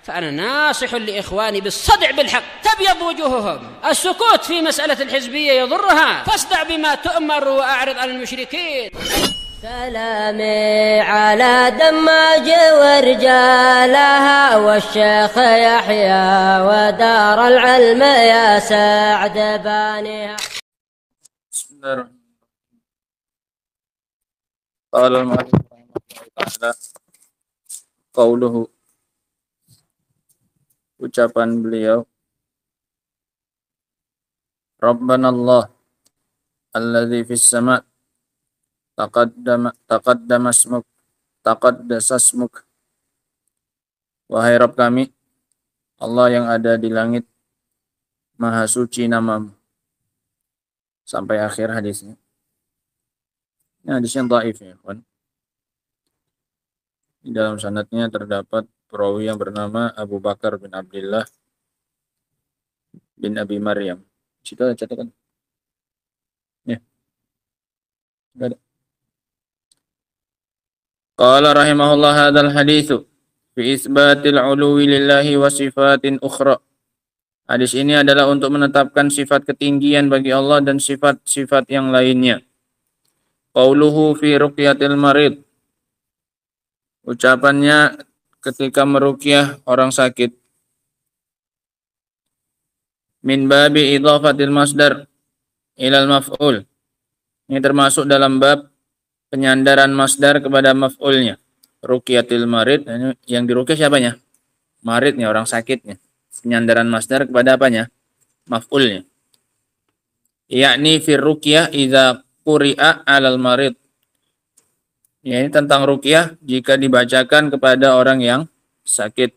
فأنا ناصح لإخواني بالصدع بالحق تبيض وجوههم. السكوت في مسألة الحزبية يضرها، فاصدع بما تؤمر وأعرض عن المشركين. سلامي على دماج ورجالها والشيخ يحيى ودار العلم يا سعد بانيها. بسم الله الرحمن الرحيم. قال المؤلف رحمه الله تعالى قوله, ucapan beliau, Rabbana Allah alladzi fis sama' taqaddama ismuk taqaddasa ismuk. Wahai Rabb kami, Allah yang ada di langit, maha suci namamu. Sampai akhir hadisnya. Ini hadisnya dhaif ya, kawan. Di dalam sanadnya terdapat perawi yang bernama Abu Bakar bin Abdullah bin Abi Maryam. Situ ada catatan. Ya. Enggak ada. Qala rahimahullah hadzal haditsu fi isbatil uluwi lillahi wa sifatin ukhra. Hadis ini adalah untuk menetapkan sifat ketinggian bagi Allah dan sifat-sifat yang lainnya. Qauluhu fi ruqyatil marid. Ucapannya ketika meruqyah orang sakit. Min babi idhafatil masdar ilal maf'ul. Ini termasuk dalam bab penyandaran masdar kepada maf'ulnya. Ruqyatil marid, yang diruqyah siapanya? Maridnya, orang sakitnya. Penyandaran masdar kepada apanya? Maf'ulnya. Yakni fir ruqyah idza quri'a 'alal marid. Ya, ini tentang ruqyah jika dibacakan kepada orang yang sakit.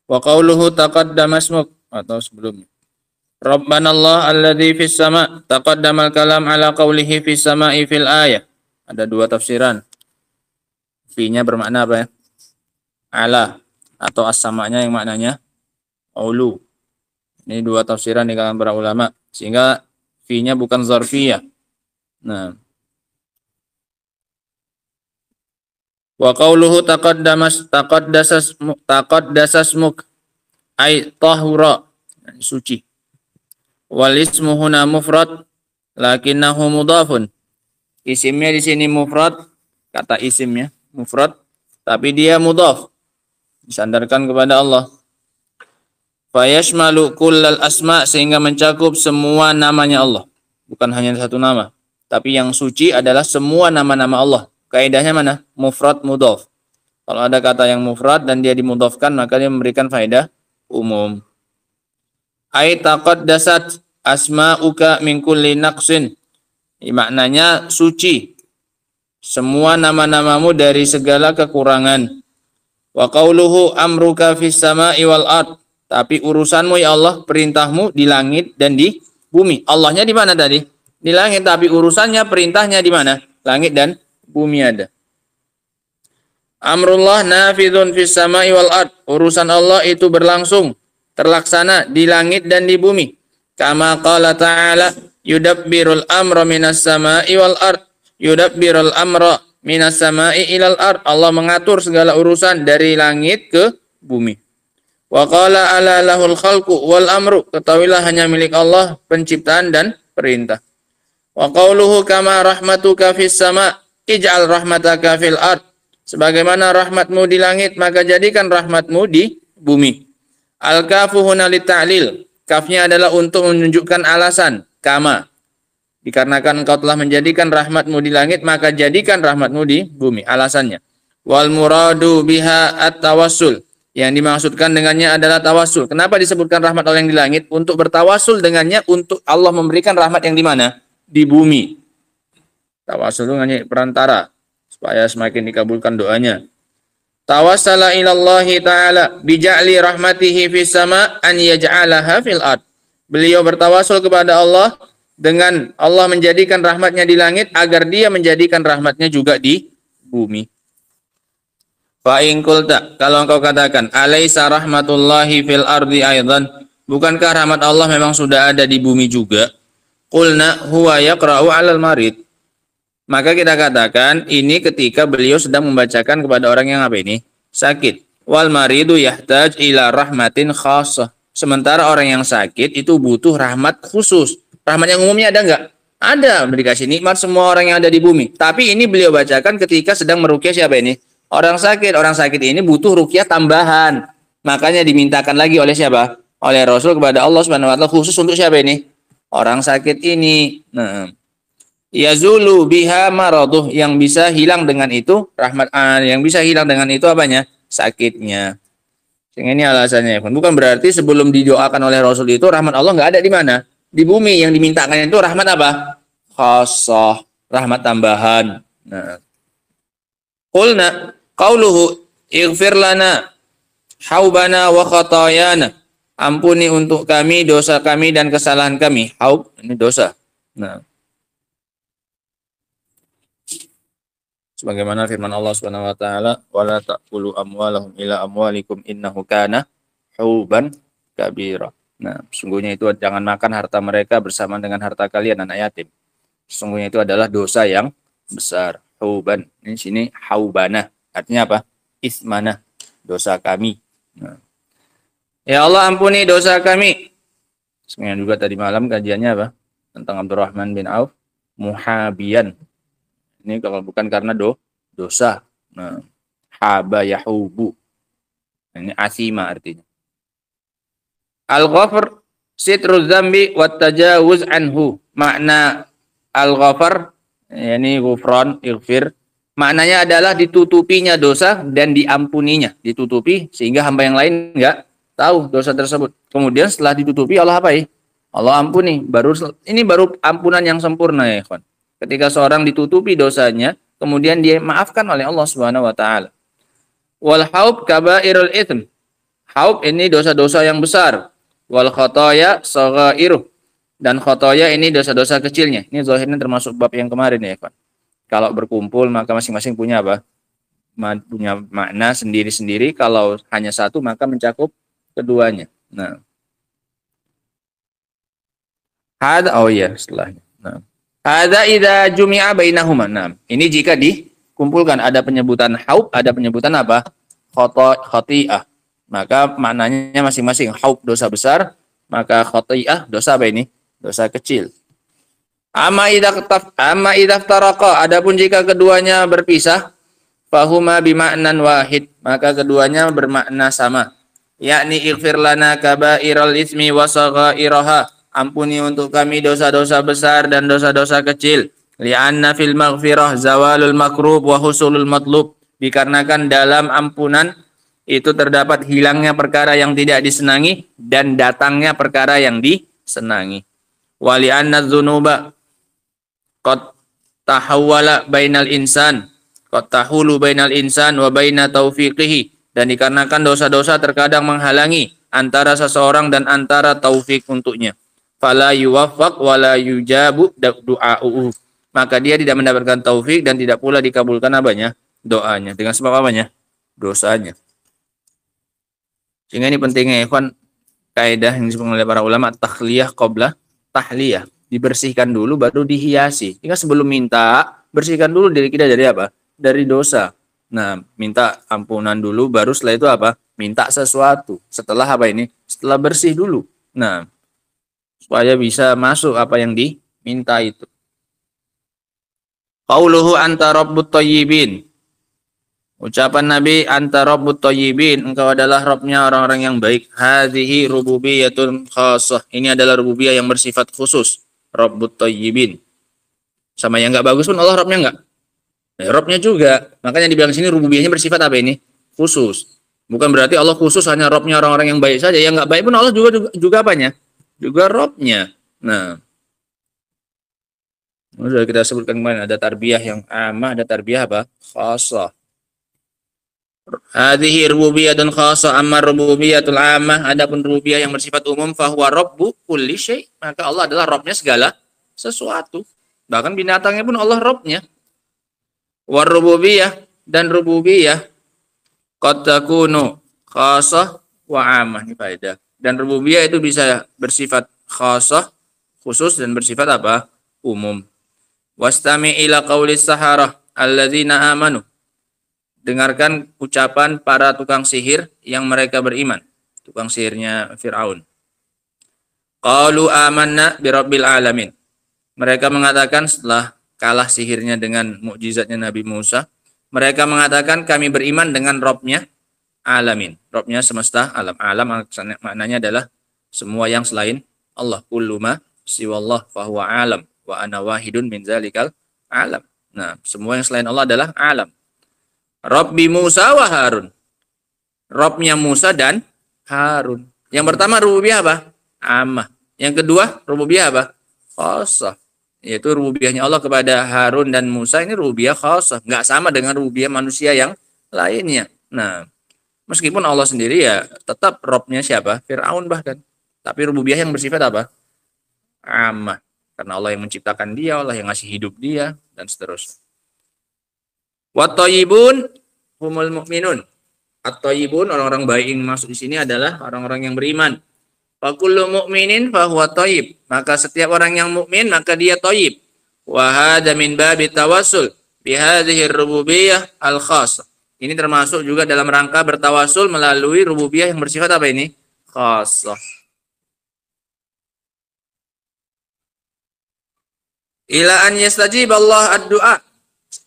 Wa qauluhu taqaddama ismuk, atau sebelumnya. Rabbana Allah alladzi fis sama' taqaddama al-kalam ala qawlihi fis sama'i fil ayah. Ada dua tafsiran. Fi-nya bermakna apa ya? Ala, atau as-sama'-nya yang maknanya ulu. Ini dua tafsiran di kalangan para ulama, sehingga fi-nya bukan zarfiyah. Nah, wa qauluhu taqaddasasmuk ay tahura, suci. Wal ismu huna mufrad lakinnahu mudhafun. Isimnya di sini mufrad, kata isimnya mufrad, tapi dia mudhaf, disandarkan kepada Allah. Fayashmalu kullal asma, sehingga mencakup semua namanya Allah, bukan hanya satu nama, tapi yang suci adalah semua nama-nama Allah. Kaidahnya mana? Mufrad mudhaf. Kalau ada kata yang mufrad dan dia dimudhafkan, maka dia memberikan faedah umum. Ai taqaddasat asma'uka min kulli naqsin. Maknanya suci semua nama-namamu dari segala kekurangan. Wa qauluhu amruka fis sama'i wal ard. Tapi urusanmu ya Allah, perintahmu di langit dan di bumi. Allahnya di mana tadi? Di langit, tapi urusannya, perintahnya di mana? Langit dan bumi ada. Amrullah nafidun fis sama'i wal ard. Urusan Allah itu berlangsung, terlaksana di langit dan di bumi. Kama qala ta'ala yudabbirul amra minas sama'i wal ard. Yudabbirul amra minas sama'i ilal ard. Allah mengatur segala urusan dari langit ke bumi. Wa qala ala lahul khalqu wal amru. Ketahuilah hanya milik Allah penciptaan dan perintah. Wa qauluhu kama rahmatuka fis sama' ij'al rahmataka fil ard. Sebagaimana rahmatmu di langit, maka jadikan rahmatmu di bumi. Al-kafu huna lita'lil. Kafnya adalah untuk menunjukkan alasan. Kama. Dikarenakan engkau telah menjadikan rahmatmu di langit, maka jadikan rahmatmu di bumi. Alasannya. Wal muradu biha at-tawassul. Yang dimaksudkan dengannya adalah tawassul. Kenapa disebutkan rahmat Allah yang di langit? Untuk bertawassul dengannya, untuk Allah memberikan rahmat yang di mana? Di bumi. Tawassul dengannya perantara, supaya semakin dikabulkan doanya. Tawassala ilallahi ta'ala bija'li rahmatihi fis sama' an yaj'alaha fil ard. Beliau bertawassul kepada Allah dengan Allah menjadikan rahmatnya di langit agar dia menjadikan rahmatnya juga di bumi. Fa in qulta, kalau engkau katakan alaisa rahmatullahi fil ardi aidan, bukankah rahmat Allah memang sudah ada di bumi juga? Qulna huwa yaqra'u 'alal marid. Maka kita katakan ini ketika beliau sedang membacakan kepada orang yang apa ini? sakit. Wal maridu yahtaj ila rahmatin khassah. Sementara orang yang sakit itu butuh rahmat khusus. Rahmat yang umumnya ada nggak? Ada, dikasih nikmat semua orang yang ada di bumi. Tapi ini beliau bacakan ketika sedang meruqyah siapa ini? Orang sakit. Orang sakit ini butuh ruqyah tambahan. Makanya dimintakan lagi oleh siapa? Oleh Rasul kepada Allah Subhanahu wa taala khusus untuk siapa ini? Orang sakit ini. Nah, yazulu biha maraduh, yang bisa hilang dengan itu rahmat, yang bisa hilang dengan itu apanya? Sakitnya. Ini alasannya. Bukan berarti sebelum didoakan oleh Rasul itu rahmat Allah nggak ada di mana? Di bumi. Yang dimintakan itu rahmat apa? Khassah, rahmat tambahan. Nah, qulna qauluhu ighfir lana haubana wa khatayana. Ampuni untuk kami dosa kami dan kesalahan kami. Haub ini dosa. Nah, sebagaimana firman Allah Subhanahu wa taala, wala taqulu amwalahum ila amwalikum innahu kana huban kabira. Nah, sungguhnya itu jangan makan harta mereka bersama dengan harta kalian anak yatim. Sungguhnya itu adalah dosa yang besar. Huban. Ini sini haubana. Artinya apa? Ismana. Dosa kami. Nah. Ya Allah ampuni dosa kami. Sebenarnya juga tadi malam kajiannya apa? Tentang Abdurrahman bin Auf. Muhabiyan. Ini kalau bukan karena dosa. Nah, haba yahubu. Ini asima artinya. Al-ghafar sitruz dzambi wat tajawuz anhu. Makna al-ghafar yakni ghufran, ighfir. Maknanya adalah ditutupinya dosa dan diampuninya. Ditutupi sehingga hamba yang lain enggak tahu dosa tersebut. Kemudian setelah ditutupi Allah apa ya? Allah ampuni. Ini baru ampunan yang sempurna ya, ikhwan. Ketika seorang ditutupi dosanya, kemudian dia maafkan oleh Allah Subhanahu wa taala. Wal haub kabairul itsm. Haub ini dosa-dosa yang besar. Wal khataya saghairuh. Dan khataya ini dosa-dosa kecilnya. Ini zahirnya termasuk bab yang kemarin ya, ikhwan. Kalau berkumpul maka masing-masing punya apa? Punya makna sendiri-sendiri. Kalau hanya satu maka mencakup keduanya. Nah. Setelahnya. Nah. Hadza idza jumi'a bainahuma. Nah, ini jika dikumpulkan ada penyebutan haub, ada penyebutan apa? Khati'ah. Maka maknanya masing-masing. Haub dosa besar, maka khati'ah dosa apa ini? Dosa kecil. Amma idza taraqa, adapun jika keduanya berpisah, fahuma bima'nan wahid, maka keduanya bermakna sama. Yakni ighfir lana kabairal ismi wa saghairaha. Ampuni untuk kami dosa-dosa besar dan dosa-dosa kecil. Li'anna fil maghfirah zawalul makrub wa husulul matlub. Dikarenakan dalam ampunan itu terdapat hilangnya perkara yang tidak disenangi dan datangnya perkara yang disenangi. Wa li'anna dzunuba qad tahawwala bainal insan. Qad tahulu bainal insan wa baina taufiqihi. Dan dikarenakan dosa-dosa terkadang menghalangi antara seseorang dan antara taufik untuknya. Fala yuwaffaq wala yujabu du'a'uhu. Maka dia tidak mendapatkan taufik dan tidak pula dikabulkan apanya? Doanya. Dengan sebab apanya? Dosanya. Sehingga ini pentingnya ikhwan, kaidah yang disebut oleh para ulama, takhliyah qabla tahliyah. Dibersihkan dulu baru dihiasi. Jika sebelum minta, bersihkan dulu diri kita dari apa? Dari dosa. Nah, minta ampunan dulu baru setelah itu apa? Minta sesuatu. Setelah apa ini? Setelah bersih dulu. Nah, supaya bisa masuk apa yang diminta itu. Qauluhu anta rabbut thayyibin. Ucapan Nabi anta rabbut thayyibin, engkau adalah Rabbnya orang-orang yang baik. Hadhihi rububiyyatun khassah. Ini adalah rububiyah yang bersifat khusus. Rabbut thayyibin. Sama yang enggak bagus pun Allah Rabbnya enggak. Nah, Rabbnya juga. Makanya dibilang sini rububiyahnya bersifat apa ini? Khusus. Bukan berarti Allah khusus hanya Rabbnya orang-orang yang baik saja. Yang enggak baik pun Allah juga apanya? Juga Rabbnya. Nah, sudah kita sebutkan kemarin ada tarbiyah yang amah, ada tarbiyah apa? Khassah. Hadhihi rububiyyatun khassah, amma rububiyyatul amah, adapun rububiyah yang bersifat umum, fahuwa rabbu kulli syai', maka Allah adalah Rabbnya segala sesuatu. Bahkan binatangnya pun Allah Rabbnya. War rububiyah, dan rububiyah qad takunu khassah wa amah. Ini faedah. Dan rububiyah itu bisa bersifat khassah, khusus, dan bersifat apa? Umum. Wastami ila qaulis saharah alladzina amanu. dengarkan ucapan para tukang sihir yang mereka beriman. Tukang sihirnya Fir'aun. Qalu amanna birabbil alamin. Mereka mengatakan setelah kalah sihirnya dengan mukjizatnya Nabi Musa, mereka mengatakan kami beriman dengan Robnya alamin. Robnya semesta alam. Alam maknanya adalah semua yang selain Allah. Kullu ma siwallah fahuwa alam wa ana wahidun min zalikal alam. Nah, semua yang selain Allah adalah alam. Rabbi Musa wa Harun. Robnya Musa dan Harun. Yang pertama rububiyah apa? Ammah. Yang kedua rububiyah apa? Khassah. Yaitu rububiyahnya Allah kepada Harun dan Musa ini rububiyah khassah. Nggak sama dengan rububiyah manusia yang lainnya. Nah, meskipun Allah sendiri ya tetap Robnya siapa? Fir'aun bahkan. Tapi rububiyah yang bersifat apa? Ammah. Karena Allah yang menciptakan dia, Allah yang ngasih hidup dia, dan seterusnya. Wat-thayyibun humul mu'minun. At-thayyibun, orang-orang baik yang masuk di sini adalah orang-orang yang beriman. Fa kullu mu'minin fa huwa thayyib. Maka setiap orang yang mukmin maka dia thayyib. Wa hadza min babi tawassul bi hadhihi ar-rububiyyah al-khassah. Ini termasuk juga dalam rangka bertawasul melalui rububiyah yang bersifat apa ini? Khassah. Ila an yastajib Allah ad-du'a,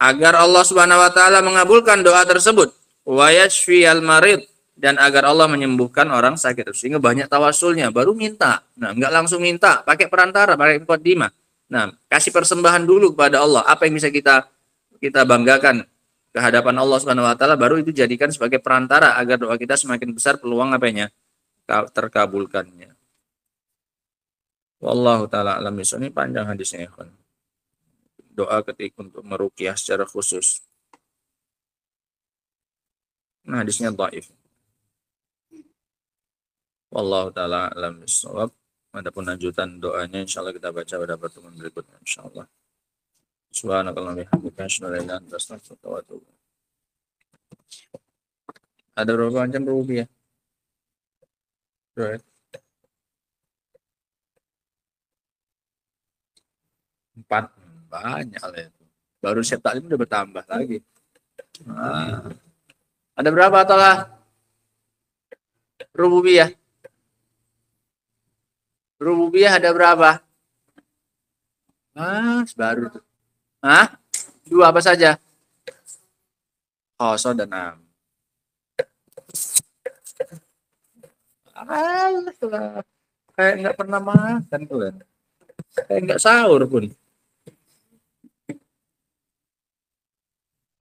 agar Allah Subhanahu wa taala mengabulkan doa tersebut, wa yashfi al-marid, dan agar Allah menyembuhkan orang sakit. Sehingga banyak tawasulnya, baru minta. Nah, enggak langsung minta, pakai perantara, pakai muqaddimah. Nah, kasih persembahan dulu kepada Allah. Apa yang bisa kita banggakan ke hadapan Allah Subhanahu wa taala, baru itu jadikan sebagai perantara agar doa kita semakin besar peluang apanya? Terkabulkannya. Wallahu taala alam bisawab. Ini panjang hadisnya, ikhwan. Doa ketika untuk meruqyah secara khusus. Nah, hadisnya dhaif. Wallahu taala alam bisawab. Adapun lanjutan doanya insyaallah kita baca pada pertemuan berikutnya insyaallah. Subhanakallahumma wa bihamdika asyhadu an la ilaha illa anta astaghfiruka wa atubu ilaik. Ada berapa macam rububiyah? Right. 4. Banyak lah itu. Baru siap taklim udah bertambah lagi. Nah. Ada berapa tolah? Rububiyah. Rububiyah ada berapa? Baru tuh. 2 apa saja? Khassah dan am. Kayak nggak pernah makan tuh kan. Kayak nggak sahur pun.